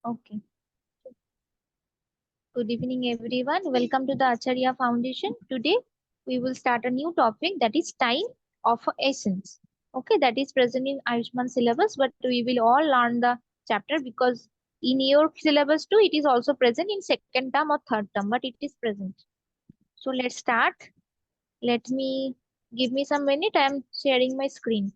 Okay. Good evening, everyone. Welcome to the Acharya Foundation. Today, we will start a new topic that is time of essence. Okay, that is present in Ayushman syllabus, but we will all learn the chapter because in your syllabus too, it is also present in second term or third term, but it is present. So let's start. Let me give me some minute. I am sharing my screen.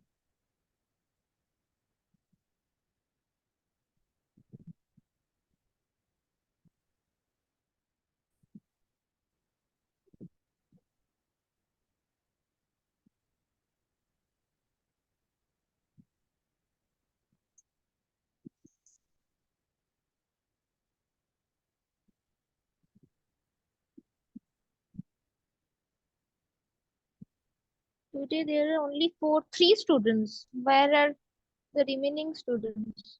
Today there are only three students. Where are the remaining students?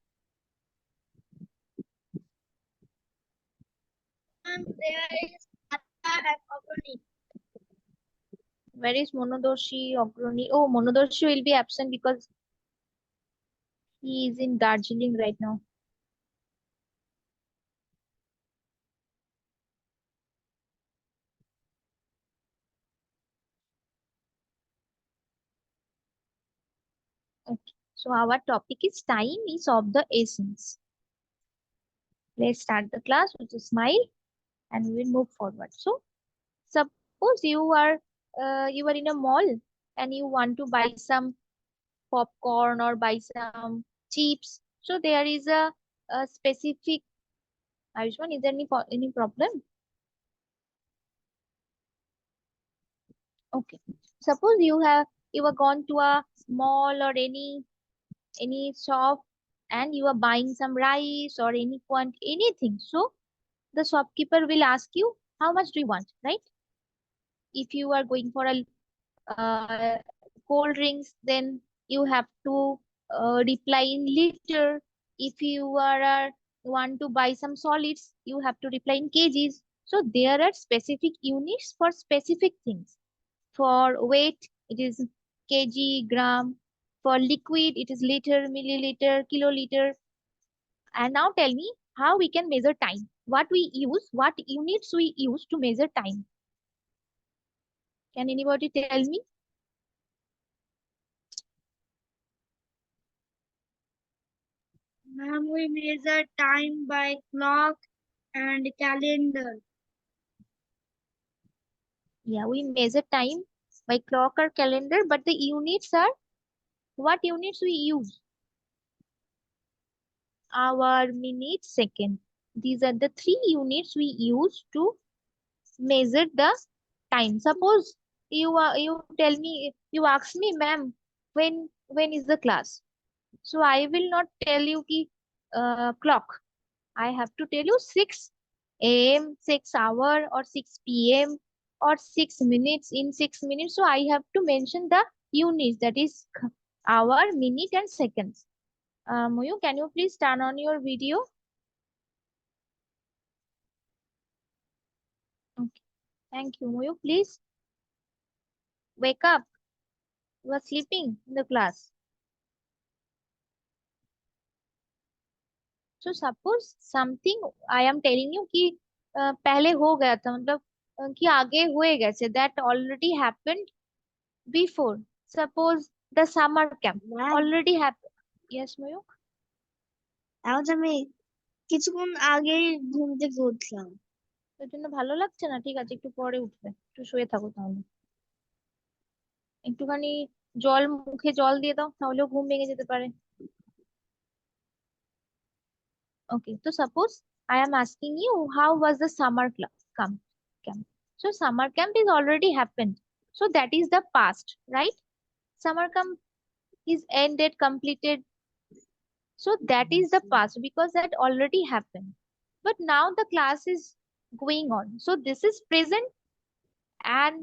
And there is Atta and Opani. Where is Monodoshi Ogroni? Oh, Monodoshi will be absent because he is in Darjeeling right now. Okay. So our topic is time is of the essence. Let's start the class with a smile and we will move forward. So suppose you are in a mall and you want to buy some popcorn or buy some chips. So there is a specific. Ayushman, is there any problem? Okay. Suppose you are gone to a mall or any shop and you are buying some rice or anything. So the shopkeeper will ask you how much do you want, right? If you are going for a cold drinks, then you have to reply in liter. If you want to buy some solids, you have to reply in kgs. So there are specific units for specific things. For weight, it is kg, gram. For liquid, it is liter, milliliter, kiloliter. And now tell me how we can measure time. What units we use to measure time. Can anybody tell me? Ma'am, we measure time by clock and calendar. Yeah, we measure time by clock or calendar, but the units are what units we use? Hour, minute, second. These are the three units we use to measure the time. Suppose you tell me, you ask me, ma'am, when is the class? So I will not tell you ki clock. I have to tell you 6 a.m., 6 hour or 6 p.m. or 6 minutes in 6 minutes. So I have to mention the units, that is hour, minute and seconds. Moyu, can you please turn on your video? Okay, thank you. Moyu, please wake up. You are sleeping in the class. So suppose something I am telling you कि पहले हो गया था मतलब कि आगे हुए गए that already happened before. Suppose the summer camp Ma'am, already happened. Yes, Mayuk? আজ আমি কিছুক্ষণ আগেই ঘুম থেকে উঠলাম। তোর জন্য ভালো লাগছে না? ঠিক আছে, একটু পরে উঠবে, একটু শুয়ে থাকো তাহলে। একটুখানি মুখে জল দিয়ে দাও, তাহলেও ঘুম ভেঙে যেতে পারে। Okay, so suppose I am asking you how was the camp. So summer camp is already happened. So that is the past, right? Summer camp is ended, completed. So that is the past because that already happened. But now the class is going on. So this is present, and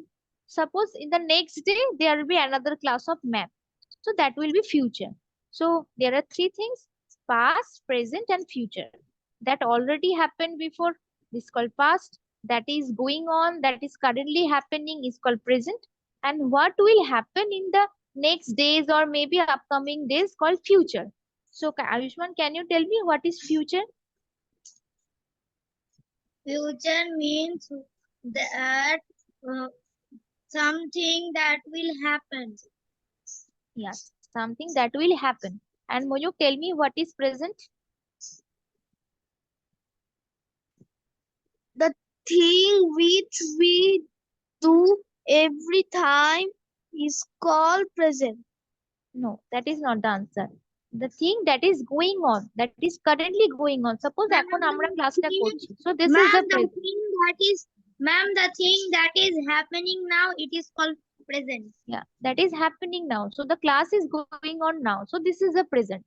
suppose in the next day there will be another class of math. So that will be future. So there are three things: past, present, and future. That already happened before, this called past. That is going on, that is currently happening, is called present. And what will happen in the next days or maybe upcoming days called future. So Ayushman, can you tell me what is future? Future means that something that will happen. Yes, something that will happen. And Moyuk, tell me what is present? The thing which we do every time is called present. No, that is not the answer. The thing that is going on, that is currently going on. Suppose Ma'am, এখন আমরা the ক্লাসটা thing, করছি. So this is ma'am, the the present. thing that is, ma'am, the thing that is happening now, it is called present. Yeah, that is happening now. So the class is going on now. So this is the present.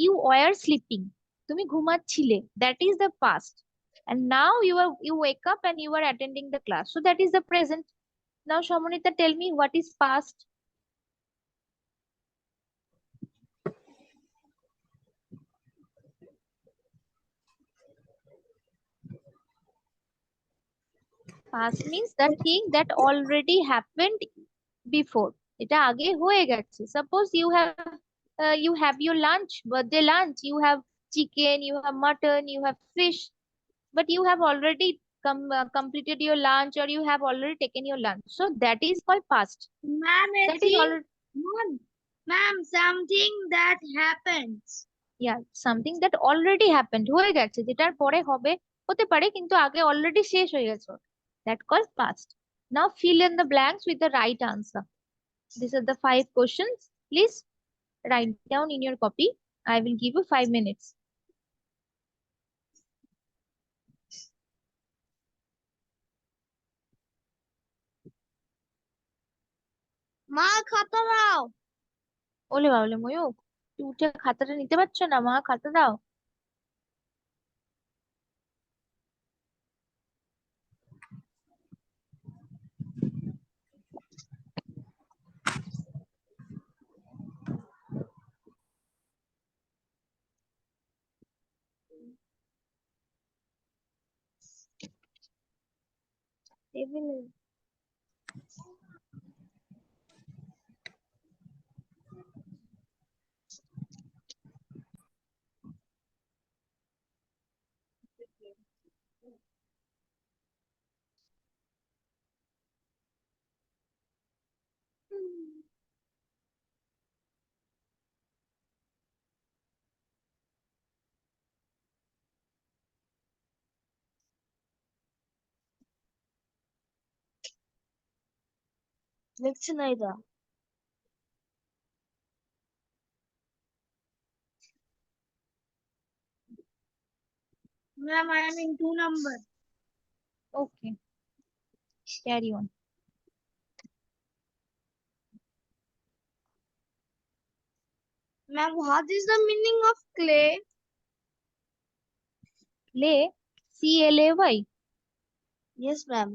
You were sleeping. তুমি ঘুমাচ্ছিলে. That is the past. And now you wake up and you are attending the class. So that is the present. Now Shamonita, tell me what is past? Past means the thing that already happened before. এটা আগে হয়ে গেছে. Suppose you have your lunch, birthday lunch. You have chicken, you have mutton, you have fish, but you have already completed your lunch or you have already taken your lunch. So that is called past. Ma'am, a That is thing, already, ma'am, something that happens. yeah, something that already happened. হয়ে গেছে, যেটার পরে হবে, হতে পারে কিন্তু আগে already শেষ হয়ে গেছে। That called past. Now fill in the blanks with the right answer. These are the 5 questions. Please write down in your copy. I will give you 5 minutes. মা খাতা দাও। ওলে বাবলে ময়ূক, তুই উঠে খাতাটা নিতে পারছো না? মা খাতা দাও। টেবিলে। লিখছে না এটা। Ma'am, I am in 2 number. Okay, carry on. Ma'am, what is the meaning of clay? Clay, CLAY. Yes, ma'am.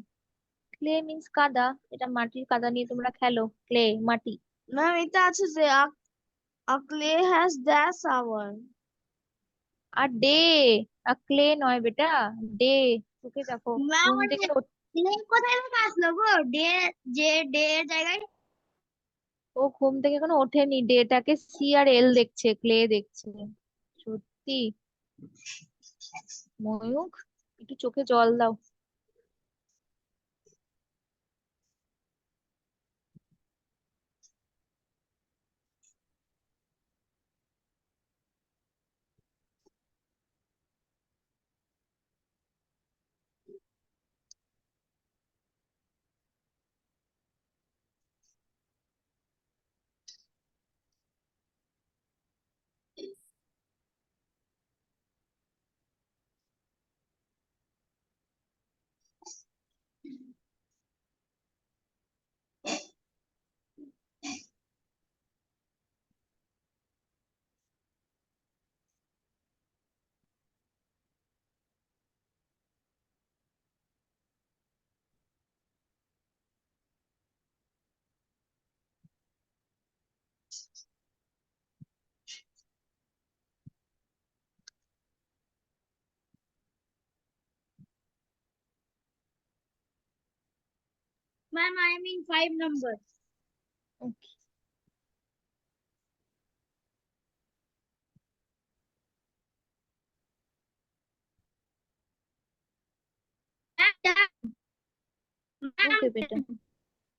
Clay means কাদা। এটা মাটির কাদা নিয়ে তোমরা খেলো। ক্লে, মাটি। Ma'am, এটা আছে যে a clay has dash hour. আর ডে, আর ক্লে নয় বেটা, ডে। চোখে দেখো, Ma'am, ঘুম থেকে clay কোথায় থেকে আসলো গো? ডে, যে ডে এর জায়গায়। ও ঘুম থেকে এখনো ওঠেনি, ডেটাকে সি আর এল দেখছে, ক্লে দেখছে। সত্যি ময়ূক, একটু চোখে জল দাও। Ma'am, I am in 5 number. Okay. Okay, beta.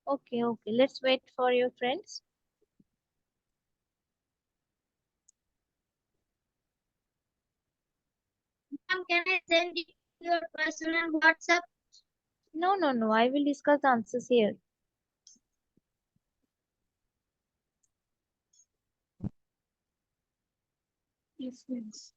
Okay, okay. Let's wait for your friends. Ma'am, can I send you your personal WhatsApp? No, no, no. I will discuss the answers here. Yes, yes.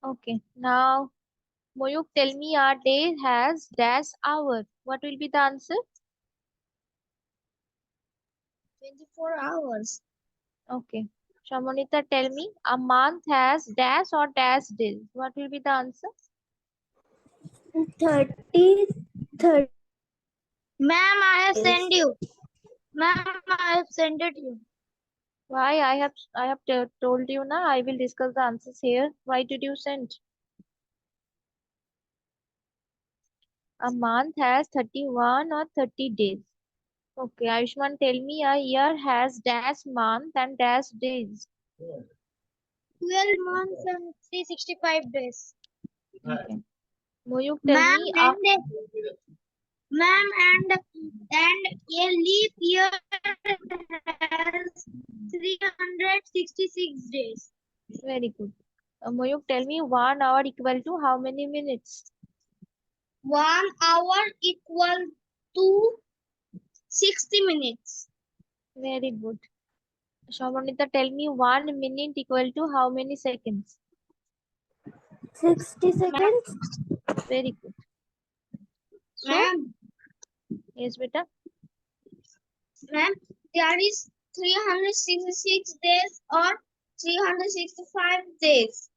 Okay. Now, Moyuk, tell me our day has dash hour. What will be the answer? 24 hours. Okay. Shamonita, tell me a month has dash or dash days. What will be the answer? 30, 30 Ma'am, I have days. sent you. Ma'am, I have sent it you. Why I have told you now. I will discuss the answers here. Why did you send? A month has 31 or 30 days. Okay, Ayushman, tell me a year has dash month and dash days. 12 months and 365 days. Okay. Moyuk, tell Ma'am, me a ma'am, and a leap year has 366 days. very good. Moyuk, tell me 1 hour equal to how many minutes? 1 hour equal to 60 minutes. Very good. Shamonita, tell me 1 minute equal to how many seconds? 60 seconds. Very good. So, Ma'am, yes, beta. ma'am, there is 366 days or 365 days.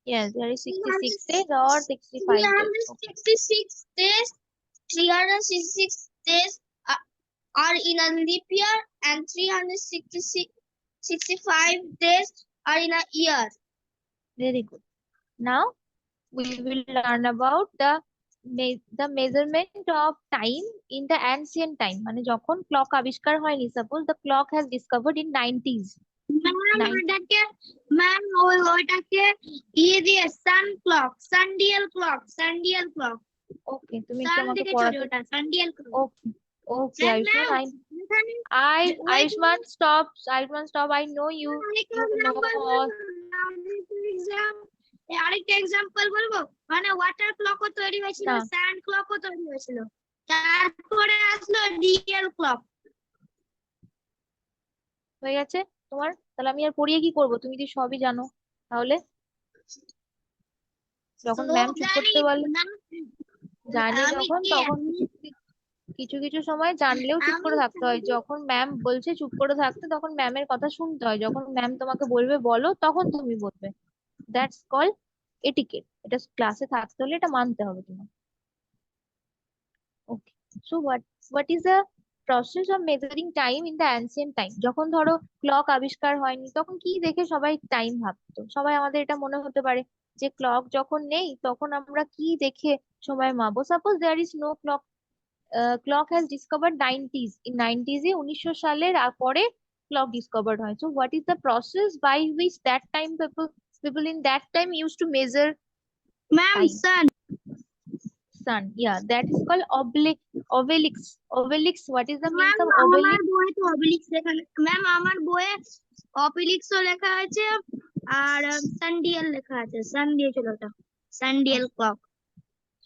Yes, there is 66 days or 300 65 days. Okay. 366 days, 366 days are in a leap year and 365 days are in a year. Very good. Now we will learn about the measurement of time in the ancient time. মানে যখন clock আবিষ্কার হয়নি, suppose the clock has discovered in 90s. Ma'am ওইটাকে দিয়ে sundial clock Okay, তুমি একটু সান আমাকে থেকে চলে পড়াতে। ওটা sundial clock Okay, okay, Ayushman. Ayushman, stop. I know you know all. আরেকটা এক্সাম্পল বলবো মানে ওয়াটার ক্লকও তৈরি হয়েছিল না, স্যান্ড ক্লকও তৈরি হয়েছিল তারপরে আসলো রিয়েল ক্লক হয়ে গেছে তোমার? তাহলে আমি আর পড়িয়ে কি করবো? তুমি তো সবই জানো। তাহলে যখন ম্যাম চুপ করতে বলে, জানি আমি যখন, কি তখন কিছু কিছু সময় জানলেও চুপ আমি করে থাকতে হয়। যখন ম্যাম বলছে চুপ করে থাকতে, তখন ম্যামের কথা শুনতে হয়। যখন ম্যাম তোমাকে বলবে বলো, তখন তুমি বলবে। That's call etiquette. এটা ক্লাসে থাকতে হলে এটা মানতে হবে তোমার। Okay. So what is the process of measuring time in the ancient time? যখন ধরো ক্লক আবিষ্কার হয়নি, তখন কি দেখে সবাই টাইম ভাবতো? সবাই আমাদের এটা মনে হতে পারে যে ক্লক যখন নেই, তখন আমরা কি দেখে সময় মাপবো? Suppose there is no clock. Clock has discovered 90s, in 90s এ 1900 সালের পরে ক্লক ডিসকভার্ড হয়। So what is the process by which that time people in that time used to measure ma'am time? Sun Sun, yeah, that is called obelix. What is the means ma'am of আমার obelix? বইয়ে তো অবলিক্স লেখা ma'am আমার বইয়ে অবলিক্সও লেখা আছে আর sundial লেখা আছে সান দিয়ে চলো ওটা sundial clock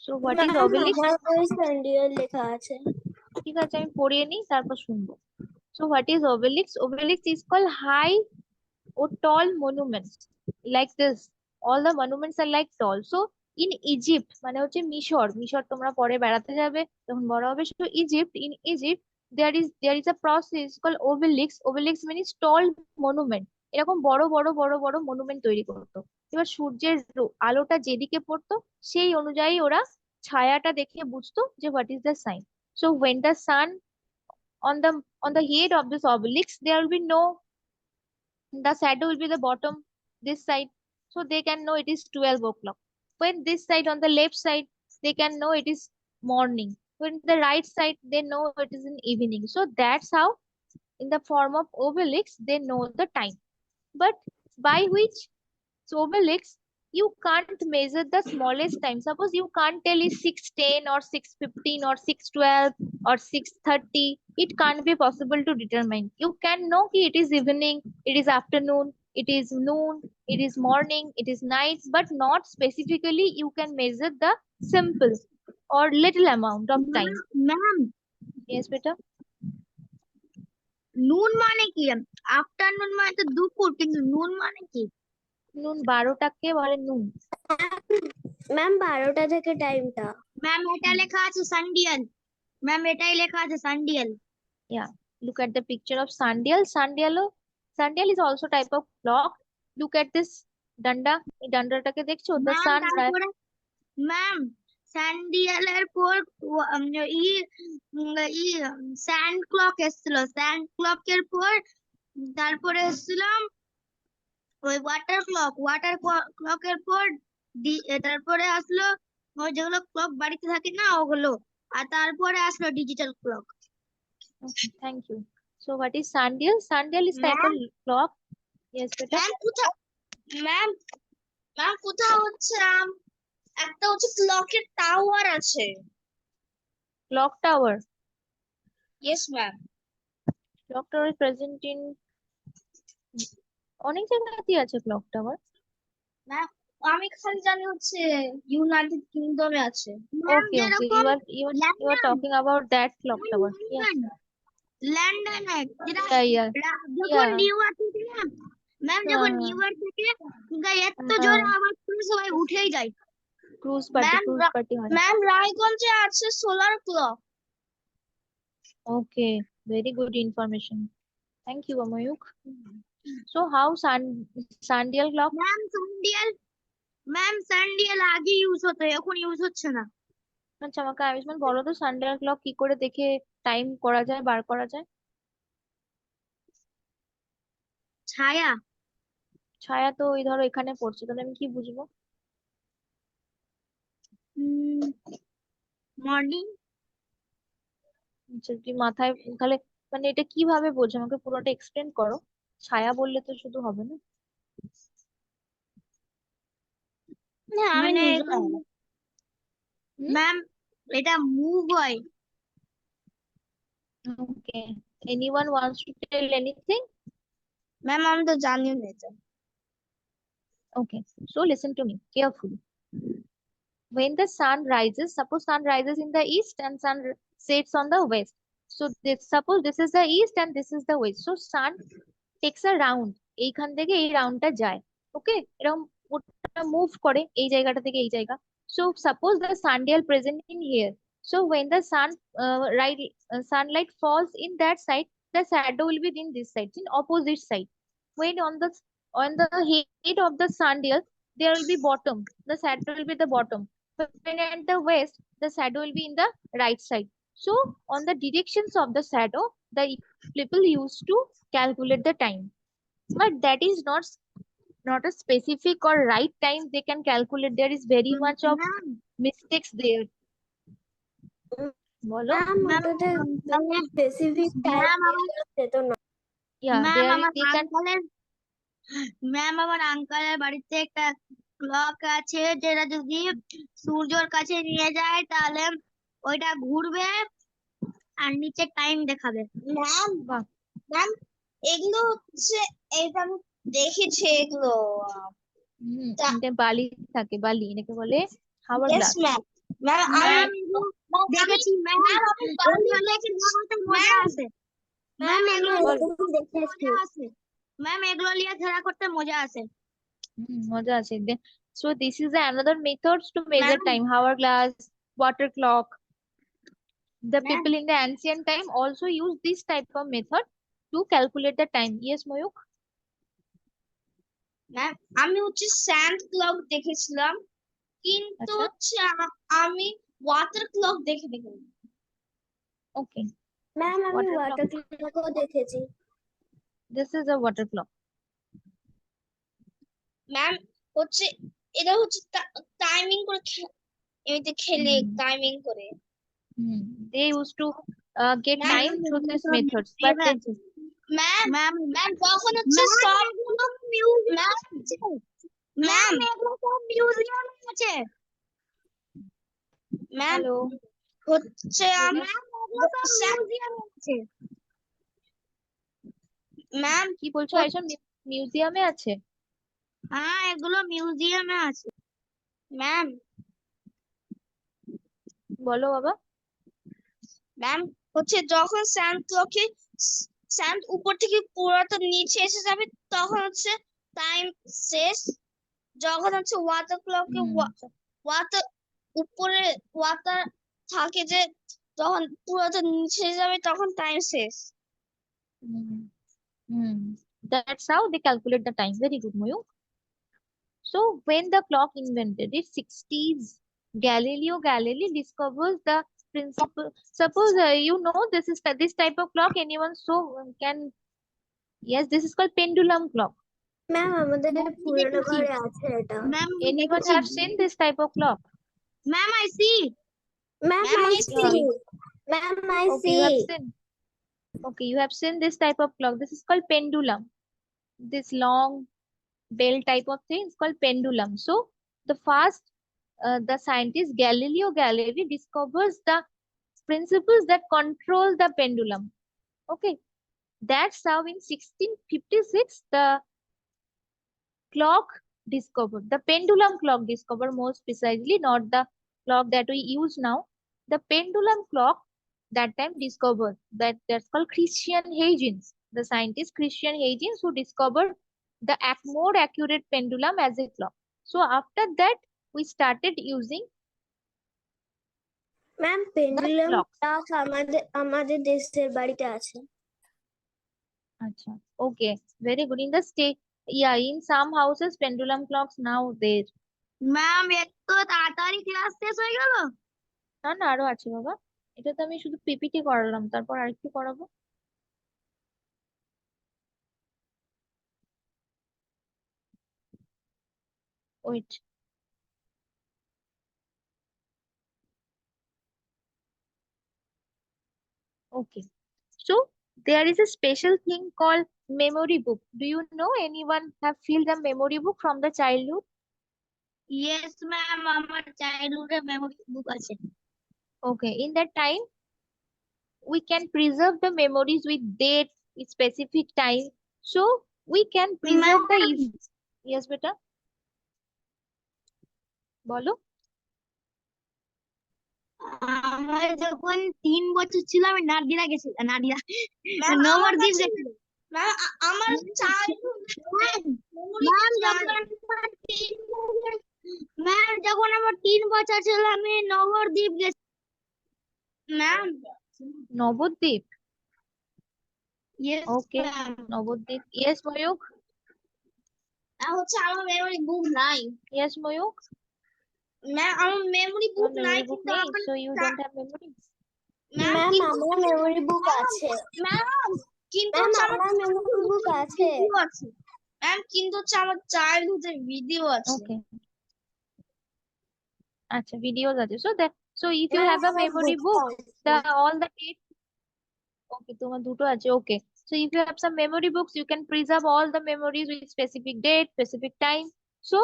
So what is obelix? আমার বই স্যান্ডিয়াল লেখা আছে। ঠিক আছে, আমি পড়িয়ে নিই, তারপর শুনবো। So what is obelix? Obelix is called high or tall monuments like this. All the monuments are like tall. So in Egypt, মানে হচ্ছে মিশর তোমরা পরে বেড়াতে যাবে তখন বড় হবে। So in Egypt there is a process called obelix means tall monument. এরকম বড় বড় মনুমেন্ট তৈরি করতো। এবার সূর্যের আলোটা যেদিকে পড়তো সেই অনুযায়ী ওরা ছায়াটা দেখে বুঝতো যে what is the sign. So when the sun on the head of this obelix, there will be no, the shadow will be the bottom this side. so they can know it is 12 o'clock. When this side on the left side, they can know it is morning. When the right side, they know it is in evening. So that's how, in the form of obelix, they know the time. But by which obelix, you can't measure the smallest time. Suppose you can't tell is 6:10 or 6:15 or 6:12 or 6:30. It can't be possible to determine. You can know कि it is evening, it is afternoon, it is noon, it is morning, it is night, but not specifically you can measure the simple or little amount of time. Ma'am Yes, beta? নুন মানে কি? Afternoon মানে তো দুপুর, কিন্তু নুন মানে কি? নুন 12টাকে বলে নুন। ম্যাম 12টা থেকে টাইমটা। ম্যাম এটা লেখা আছে সানডিয়াল। ম্যাম এটাই লেখা আছে sundial. Yeah, look at the picture of sundial. Sundial is also type of clock. Look at this danda. এই ডান্ডাটাকে দেখছো? The ma'am sun rise. তারপরে ম্যাম স্যান্ডিয়ালের পর ই ই স্যান্ড ক্লক এসেছিল। স্যান্ড ক্লকের পর তারপরে এসেছিল ওই ওয়াটার ক্লকের পর তারপরে আসলো ওই যেগুলো ক্লক বাড়িতে থাকে না ওগুলো, আর তারপরে আসলো digital clock. Okay, thank you. So what is sundial? Sundial is type of clock. Yes, beta. Ma'am কোথাও ম্যাম ম্যাম কোথাও হচ্ছে একটা হচ্ছে ক্লকের টাওয়ার আছে। Clock tower. Yes ma'am. Clock tower is present in অনেক জায়গাতেই আছে clock tower. ম্যাম আমি খালি জানি হচ্ছে ইউনাইটেড কিংডমে আছে। Okay, okay. You are talking about that clock tower. Yes. লন্ডনে যেটা Yeah. যখন Yeah. নিউ ইয়র্ক থেকে ম্যাম যখন নিউ ইয়র্ক থেকে এত জোরে আওয়াজ করে সবাই উঠেই যায়। Cruise ম্যাম party হয়। ম্যাম রায়গঞ্জে আছে solar clock. Okay, very good information. Thank you, Amayuk. So how sundial clock? Ma'am sundial আগে ইউজ হতো, এখন ইউজ হচ্ছে না। আচ্ছা, আমাকে আয়ুষ্মান বলো তো সানডিয়াল ক্লক কি করে দেখে টাইম করা যায়, বার করা যায়? ছায়া ছায়া তো ওই ধরো এখানে পড়ছে, তাহলে আমি কি বুঝবো? মর্নিং। আচ্ছা, তুই মাথায় তাহলে মানে এটা কিভাবে বোঝো, আমাকে পুরোটা এক্সপ্লেন করো। ছায়া বললে তো শুধু হবে না। আমি মানে বুঝলাম ম্যাম এটা মুভ হয়। Okay, anyone wants to tell anything? Ma'am আমি তো জানি না এটা। Okay, so listen to me carefully. When the sun rises, suppose sun rises in the east and sun sets on the west. So suppose this is the east and this is the west. So sun takes a round. এইখান থেকে এই রাউন্ডটা যায়। ওকে, এরকম ওটা move করে এই জায়গাটা থেকে এই জায়গা। So suppose the sundial present in here. So when the sunlight falls in that side, the shadow will be in this side, in opposite side. When on the head of the sundial, there will be bottom. The shadow will be the bottom. When at the west, the shadow will be in the right side. So on the directions of the shadow, the people used to calculate the time. But that is not a specific or right time they can calculate. There is very much of mistakes there. বলো। Ma'am ওটাতে specific time যেত না। Yeah, there they can. Ma'am আমার আঙ্কেলের বাড়িতে একটা clock আছে, যেটা যদি সূর্যের কাছে নিয়ে যায় তাহলে ওইটা ঘুরবে আর নিচে টাইম দেখাবে। ম্যাম বাহ, ম্যাম এগুলো হচ্ছে এটা আমি দেখেছি এগুলো। এটা বালি থাকে, বালি এটাকে বলে হাওয়ার গ্লাস। ম্যাম ম্যাম আমি দেখেছি ম্যাম। মজা আছে ম্যাম, এগুলো মজা আছে ম্যাম, এগুলো নিয়ে খেলা করতে মজা আছে। মজা আছে। So this is another methods to measure time. Hourglass, water clock. The people in the ancient time also use this type of method to calculate the time. Yes, Moyuk? Ma'am আমি হচ্ছে স্যান্ড ক্লক দেখেছিলাম, কিন্তু হচ্ছে আমি water clock দেখিনি। Okay. Ma'am আমি water ক্লকও দেখেছি। This is a water clock. Ma'am হচ্ছে এটা হচ্ছে টাইমিং করে এমনিতে খেলে Hmm. টাইমিং করে। They used to get ma'am time through these methods, but ma'am ma'am যখন হচ্ছে সব ম্যাম ম্যাম এগুলো সব মিউজিয়ামে আছে ম্যাম hello, হচ্ছে yes, মিউজিয়ামে আছে ম্যাম কি বলছো? এসব মিউজিয়ামে আছে? হ্যাঁ এগুলো মিউজিয়ামে আছে ম্যাম বলো বাবা। ম্যাম হচ্ছে যখন স্যান্ড উপর থেকে পুরোটা নিচে এসে যাবে তখন হচ্ছে টাইম শেষ। যখন হচ্ছে ওয়াটার ক্লকে হুম ওয়াটার উপরে ওয়াটার থাকে যে যখন পুরোটা নিচে যাবে তখন টাইম শেষ। হুম হুম That's how they calculate the time. Very good, Moyo. So when the clock invented in 60s, Galileo Galilei discovers the principle. Suppose you know this type of clock. Anyone so can? Yes, this is called pendulum clock. Ma'am আমাদের পুরোনো ঘরে আছে এটা। Ma'am Anyone have seen this type of clock? Ma'am I see ma'am ma'am I I see, see ma'am I Okay, see. you have seen. Okay, you have seen this type of clock. This is called pendulum. This long bell type of thing is called pendulum. So the scientist Galileo Galilei discovers the principles that control the pendulum. Okay, that's how in 1656 the clock discovered, the pendulum clock discovered, most precisely, not the clock that we use now. The pendulum clock that time discovered, that's called Christian Huygens, the scientist Christian Huygens, who discovered the more accurate pendulum as a clock. So after that we started using ma'am the pendulum clocks. Clock আমাদের আমাদের দেশের বাড়িতে আছে। Acha. Okay, very good. In the state, yeah, in some houses pendulum clocks now there. Ma'am এত তাড়াতাড়ি class শেষ হয়ে গেল। না না, আরো আছে বাবা। এটা তো আমি শুধু পিপিটি করালাম, তারপর আরেকটু করাবো। Wait. Okay, so there is a special thing called memory book. Do you know anyone have filled the memory book from the childhood? Yes ma'am আমার চাইল্ডহুডের মেমোরি বুক আছে। Okay, in that time we can preserve the memories with date, with specific time. So we can preserve the ma'am yes beta, বলো। আমার যখন 3 বছর ছিল আমি নাদিরা গেছি নাদিরা নবদ্বীপ গেছি আমার চাইল্ডহুড ম্যাম যখন আমার 3 বছর ছিল আমি নবদ্বীপ গেছি ma'am. Nabadwip. Yes okay, ma'am Nabadwip. Yes Mayukh. হচ্ছে আমার মেমোরি বুক নাই। ইয়েস ময়ূক। ম্যাম আমার মেমোরি বুক নাই memory book কিন্তু নেই, আমার so you don't have memory. Ma'am ma'am কিন্তু আমার মেমোরি বুক আছে। ম্যাম কিন্তু ম্যাম হচ্ছে আমার মেমোরি বুক আছে। ভিডিও আছে ম্যাম কিন্তু হচ্ছে আমার চাইল্ডহুডের ভিডিও আছে। Okay, আচ্ছা, videos আছে। So if you ma'am have a আমার memory বুকটা book, আছে। all the dates. Okay, তোমার দুটো আছে। Okay, so if you have some memory books, you can preserve all the memories with specific date, specific time. So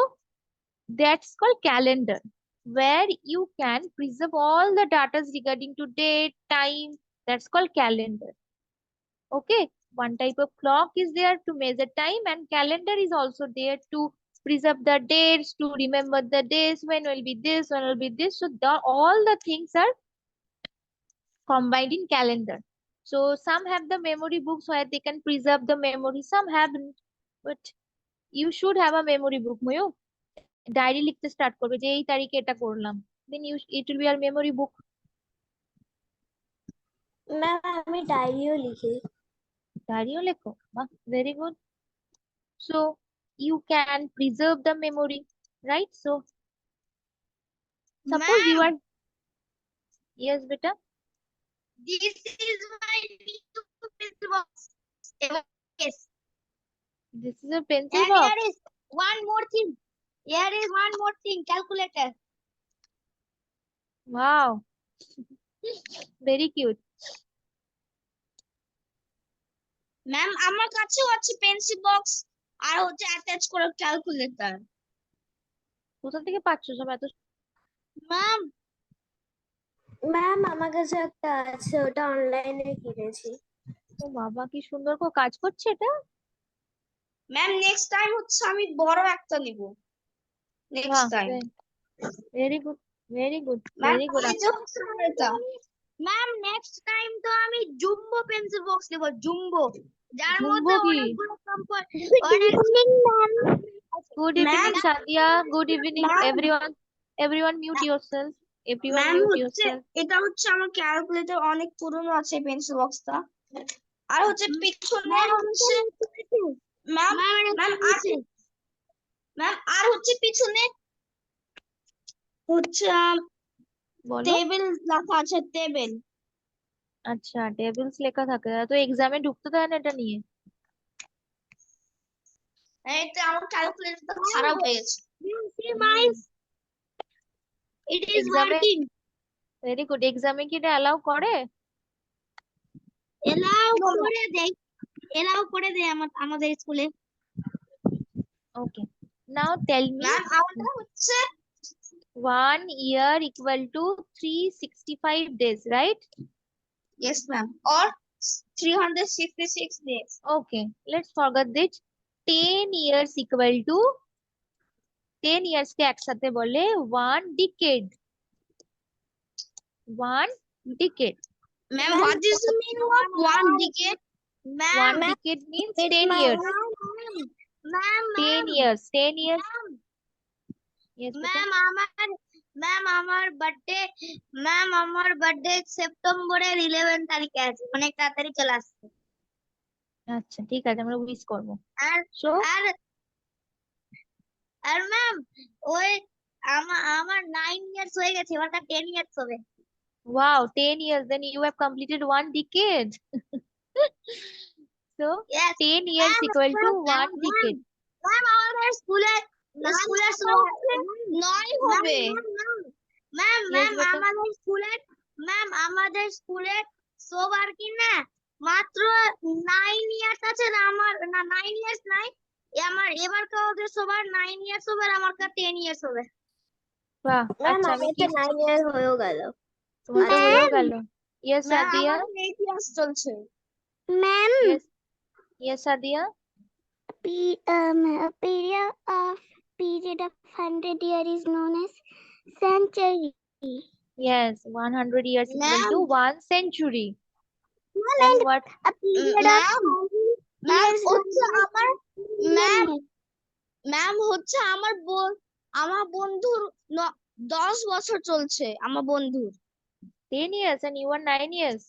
that's called calendar, where you can preserve all the data regarding to date, time. That's called calendar. Okay, one type of clock is there to measure time, and calendar is also there to preserve the dates, to remember the days, when will be this, when will be this. So all the things are combined in calendar. So some have the memory books where they can preserve the memory, some haven't, but you should have a memory book, Moyo. Diary লিখতে start করবে যে এই তারিখে এটা করলাম, then it will be our memory book. Ma'am আমি ডায়েরিও লিখি। ডায়েরিও লেখো? বাহ, very good. So you can preserve the memory, right? So suppose you ma'am are, yes beta, this is my new pencil box এবং yes this is a pencil and box. here is one more thing Here is one more thing, calculator. Wow. Very cute. Ma'am আমার কাছেও আছে pencil box আর হচ্ছে attach করা calculator. কোথা থেকে পাচ্ছ সব এত? ম্যাম ম্যাম আমার কাছে একটা আছে, ওটা অনলাইনে কিনেছি। ও বাবা, কি সুন্দর করে কাজ করছে এটা। ম্যাম নেক্সট টাইম হচ্ছে আমি বড় একটা নিব next time. Very good, very good, ma'am very good. এই যে হচ্ছে আমার এটা। ম্যাম নেক্সট টাইম তো আমি জুম্বো পেন্সিল বক্স নেব, জুম্বো, যার জুম্বো মধ্যে কি? অনেকগুলো অনেক Good ma'am evening, Sadia. Good evening, ma'am everyone. Everyone, mute yourself. Everyone, ma'am mute হচ্ছে yourself. এটা হচ্ছে আমার ক্যালকুলেটর, অনেক পুরনো আছে পেন্সিল বক্সটা। আর হচ্ছে পিছনে হচ্ছে ম্যাম ম্যাম আছে ম্যাম, আর হচ্ছে পিছনে হচ্ছে বলো। টেবিল লেখা আছে, টেবিল। আচ্ছা, টেবিলস লেখা থাকে, তো এক্সামে ঢুকতে দেয় না এটা নিয়ে। এইটা আমার ক্যালকুলেটরটা খারাপ হয়ে গেছে। It is এক্সামে working. Very good. এক্সামে কি এটা অ্যালাউ করে? এলাও করে দেয় আমাদের স্কুলে। ওকে, নাও টেল মি। ম্যাম আমাদের হচ্ছে 1 year equal to 365 days, right? yes ma'am, or 366 days. Okay, let's forget this. 10 years equal to 10 years কে একসাথে বলে 1 decade. 1 decade. Ma'am, what is the meaning of one decade? Ma'am, 1 decade means 10 my years. ma'am, 10 years. 10 years. Yes, ma'am, আমার birthday, ma'am আমার birthday সেপ্টেম্বরের 11 তারিখে আছে, অনেক তাড়াতাড়ি চলে আসছে। আচ্ছা, ঠিক আছে, আমরা উইশ করব। আর সো আর আর ম্যাম ওই আমার 9 ইয়ার্স হয়ে গেছে, এবার 10 ইয়ার্স হবে। wow, 10 years, then you have completed 1 decade. So Yes 10 years equal to 1 decade. Ma'am আমাদের স্কুলের সময় 9 হবে। Ma'am Yes, beta. আমাদের স্কুলের সবার কি না মাত্র 9 ইয়ার্স আছে, না আমার না 9 ইয়ার্স নাই, আমার এবার ওদের সবার 9 ইয়ার্স হবে আর আমার 10 ইয়ার্স হবে। বাহ, ম্যাম আচ্ছা, আমি আমার কি তো 9 ইয়ার হয়েও গেল। তোমার তো হয়েও গেল। Yes, ma'am Sadia. আমার 8 ইয়ার্স চলছে। Ma'am Yes, yes, Sadia. a period of 100 year is known as century. Yes, 100 years equal to 1 century. Ma'am, And what? a period of 100 years হচ্ছে আমার ম্যাম হচ্ছে আমার বন্ধুর 10 বছর চলছে, আমার বন্ধুর। 10 years and you are 9 years.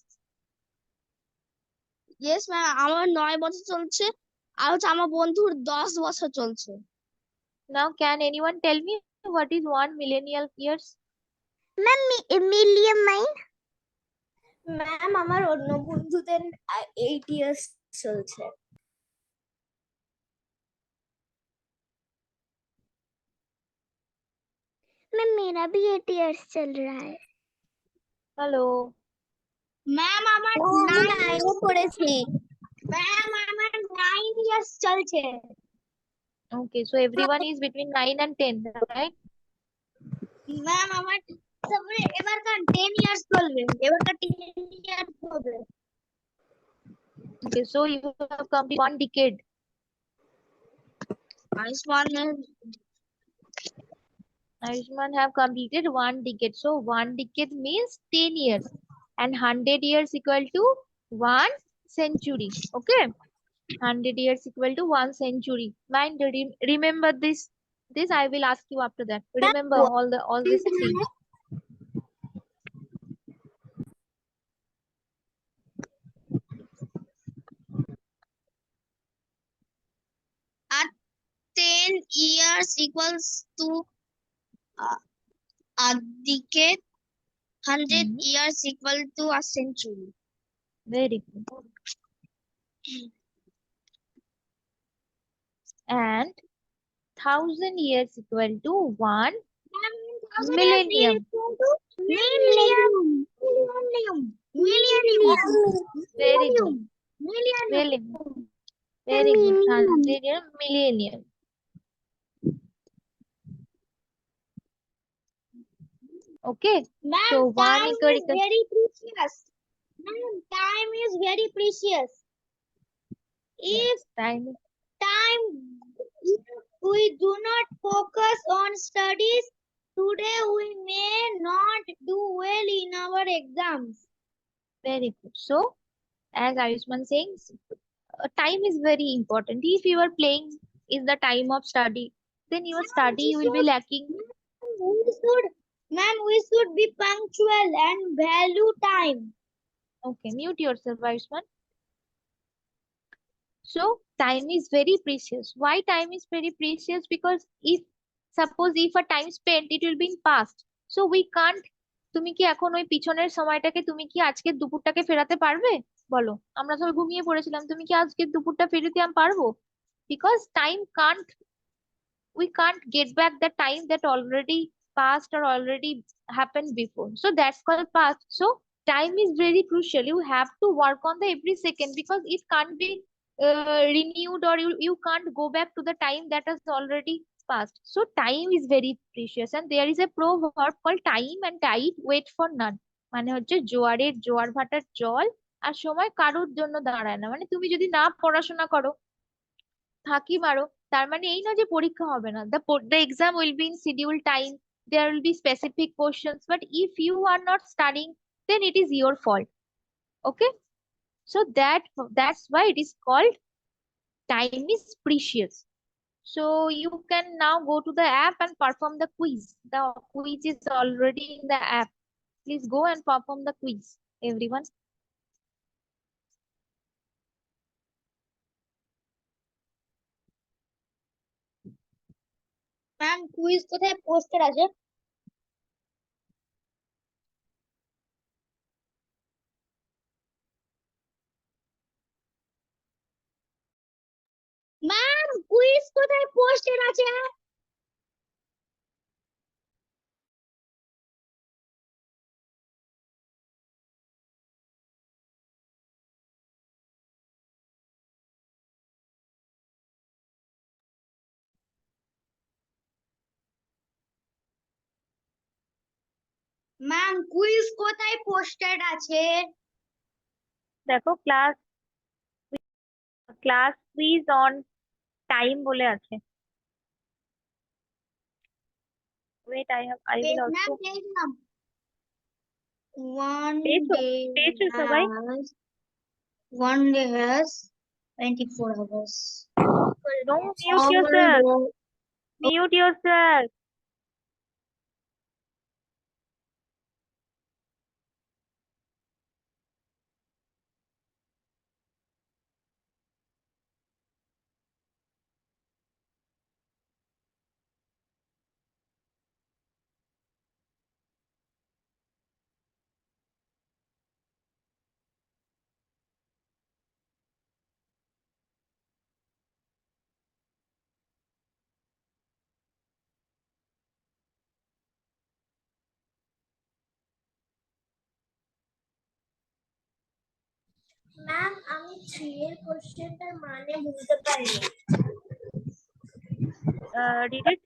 Yes ma'am, আমার 9 বছর চলছে আর হচ্ছে আমার বন্ধুর 10 বছর চলছে। Now, can anyone tell me what is 1 millennial years? Ma'am million nine. Ma'am আমার অন্য বন্ধুদের 8 ইয়ার্স চলছে। मैम मेरा भी 8 इयर्स चल रहा है। Hello. ম্যাম আমার আমি 9 পড়েছি। ম্যাম আমার 9 ইয়ার্স চলছে। Okay, so everyone is between 9 and 10, right? Ma'am আমার তারপরে এবারকার 10 ইয়ার্স চলবে, এবারকার 10 ইয়ার্স হবে। Okay, so you have completed 1 decade. Ayushman have completed 1 decade. So 1 decade means 10 years. And 100 years equal to 1 century. Okay? 100 years equal to 1 century. Mind, remember this. This I will ask you after that. Remember all these things. At 10 years equals to a decade. 100 years equal to a century. Very good. And 1000 years equal to 1 Millennium. millennium. Millennium. Millennium. Very good. Millennium. Very good. Very good. 100 year millennium. Okay. Ma'am, So 1 time equal is very precious. Ma'am, time is very precious. If time. if we do not focus on studies, today we may not do well in our exams. Very good. So as Ayushman saying, time is very important. If you are playing is the time of study, then your study will be lacking. Ma'am, we should be punctual and value time. Okay, mute yourself, Ayushman. So time is very precious. Why time is very precious? Because if suppose if a time spent, it will be in past. So we can't. তুমি কি এখন ওই পিছনের সময়টাকে তুমি কি আজকের দুপুরটাকে ফেরাতে পারবে? বলো, আমরা সবাই ঘুমিয়ে পড়েছিলাম, তুমি কি আজকের দুপুরটা ফেরাতে আমি পারবো? Because time can't, we can't get back the time that already passed or already happened before. So that's called past. So time is very crucial. You have to work on the every second because it can't be renewed, or you can't go back to the time that has already passed. So time is very precious, and there is a proverb called time and tide wait for none. মানে হচ্ছে জোয়ারের জোয়ার ভাটার জল আর সময় কারোর জন্য দাঁড়ায় না। মানে তুমি যদি না পড়াশোনা করো, ফাঁকি মারো, তার মানে এই না যে পরীক্ষা হবে না। The exam will be in scheduled time, there will be specific questions, but if you are not studying, then it is your fault. Okay, so that's why it is called time is precious. So you can now go to the app and perform the quiz. The quiz is already in the app. Please go and perform the quiz, everyone. Ma'am, quiz কোথায় poster আছে? Ma'am, quiz কোথায় poster আছে? Ma'am, quiz কোথায় poster আছে? দেখো class quiz on time বলে আছে। Wait, I will ma'am, also. দেখলাম। One পেয়েছো? day পেয়েছো সবাই? has 24 hours. No, mute All yourself. day. Mute yourself. Ma'am, আমি 3 এর কোশ্চেনটার মানে বুঝতে পারিনি। Read it.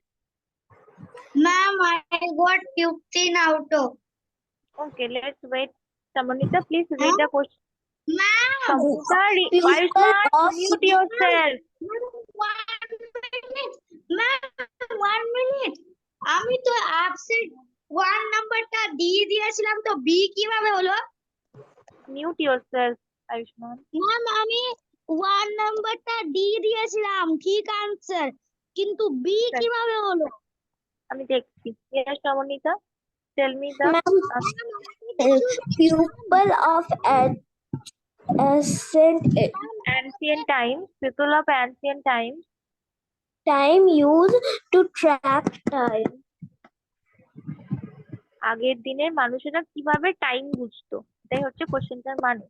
Ma'am, I got 15 out of. Okay, let's wait. Samonita, please read the question. Ma'am, Samonita, Pupil Ayushman, of mute yourself. 1 minute. Ma'am, 1 minute. আমি তো absent 1 নাম্বারটা দিয়ে দিয়েছিলাম, তো বি কিভাবে হলো? Mute yourself, Ayushman. ম্যাম, আমি 1 নাম্বারটা দিয়ে দিয়েছিলাম, ঠিক আনসার, কিন্তু বি কিভাবে হলো? আমি দেখছি। Yes, Samonita, tell me the Ma'am, pupil of ancient times. People of ancient times. time used to track time. আগের দিনের মানুষেরা কিভাবে টাইম বুঝতো, এটাই হচ্ছে কোশ্চেনটার মানে।